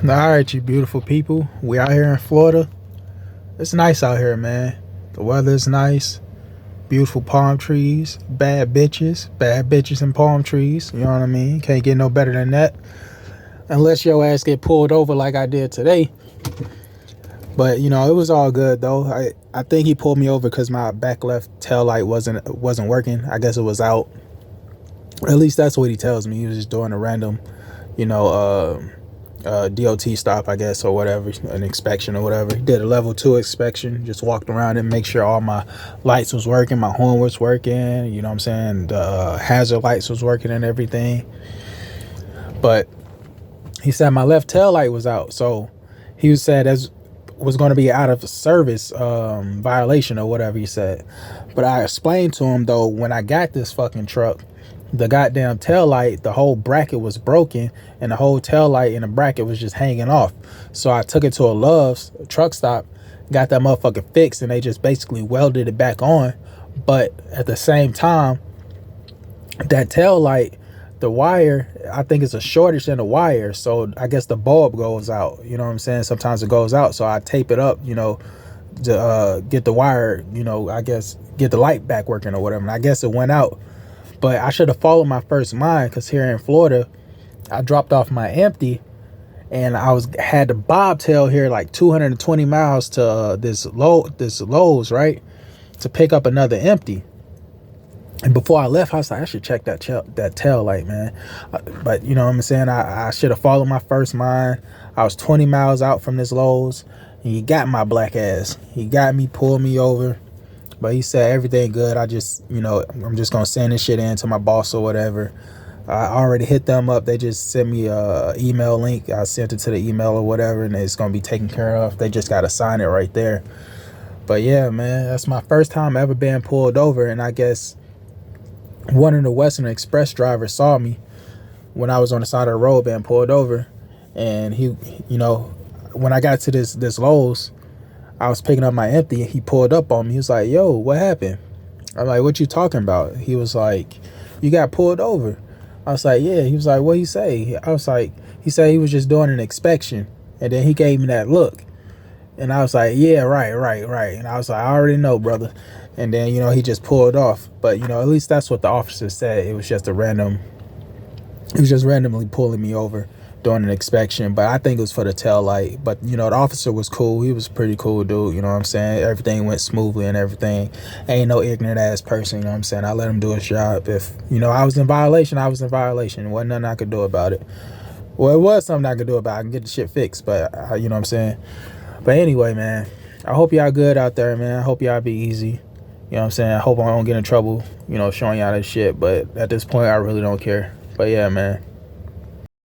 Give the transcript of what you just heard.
All right, you beautiful people. We out here in Florida. It's nice out here, man. The weather's nice. Beautiful palm trees. Bad bitches and palm trees. You know what I mean? Can't get no better than that. Unless your ass get pulled over like I did today. But you know, it was all good though. I think he pulled me over because my back left tail light wasn't working. I guess it was out. At least that's what he tells me. He was just doing a random, you know, DOT stop, I guess, or whatever, an inspection or whatever. He did a level 2 inspection, just walked around and make sure all my lights was working, my horn was working, you know what I'm saying, the hazard lights was working and everything. But he said my left tail light was out, so he said as was going to be out of service violation or whatever he said. But I explained to him though, when I got this fucking truck, the goddamn tail light, the whole bracket was broken and the whole tail light and the bracket was just hanging off. So I took it to a Love's truck stop, got that motherfucker fixed, and they just basically welded it back on. But at the same time, that tail light, the wire, I think it's a shortage in the wire. So I guess the bulb goes out, you know what I'm saying? Sometimes it goes out. So I tape it up, you know, to get the wire, you know, I guess get the light back working or whatever. And I guess it went out. But I should have followed my first mind, because here in Florida, I dropped off my empty and I had the bobtail here like 220 miles to this Lowe's, right, to pick up another empty. And before I left, I was like, I should check that tail light, man. But you know what I'm saying? I should have followed my first mind. I was 20 miles out from this Lowe's, and he got my black ass. He got me, pulled me over. But he said everything good. I just, you know, I'm just going to send this shit in to my boss or whatever. I already hit them up. They just sent me a email link. I sent it to the email or whatever, and it's going to be taken care of. They just got to sign it right there. But yeah, man, that's my first time ever being pulled over. And I guess one of the Western Express drivers saw me when I was on the side of the road being pulled over. And he, you know, when I got to this Lowe's, I was picking up my empty, and he pulled up on me. He was like, yo, what happened? I'm like, what you talking about? He was like, you got pulled over. I was like, yeah. He was like, what he say? I was like, he said he was just doing an inspection. And then he gave me that look. And I was like, yeah, right. And I was like, I already know, brother. And then, you know, he just pulled off. But, you know, at least that's what the officer said. It was just randomly pulling me over, doing an inspection. But I think it was for the tail light. But you know, the officer was cool. He was a pretty cool dude, you know what I'm saying? Everything went smoothly and everything. Ain't no ignorant ass person, you know what I'm saying? I let him do his job. If you know I was in violation, I was in violation. Wasn't nothing I could do about it. Well, it was something I could do about it. I can get the shit fixed, but you know what I'm saying? But anyway, man, I hope y'all good out there, man. I hope y'all be easy. You know what I'm saying? I hope I don't get in trouble, you know, showing y'all this shit. But at this point, I really don't care. But yeah, man.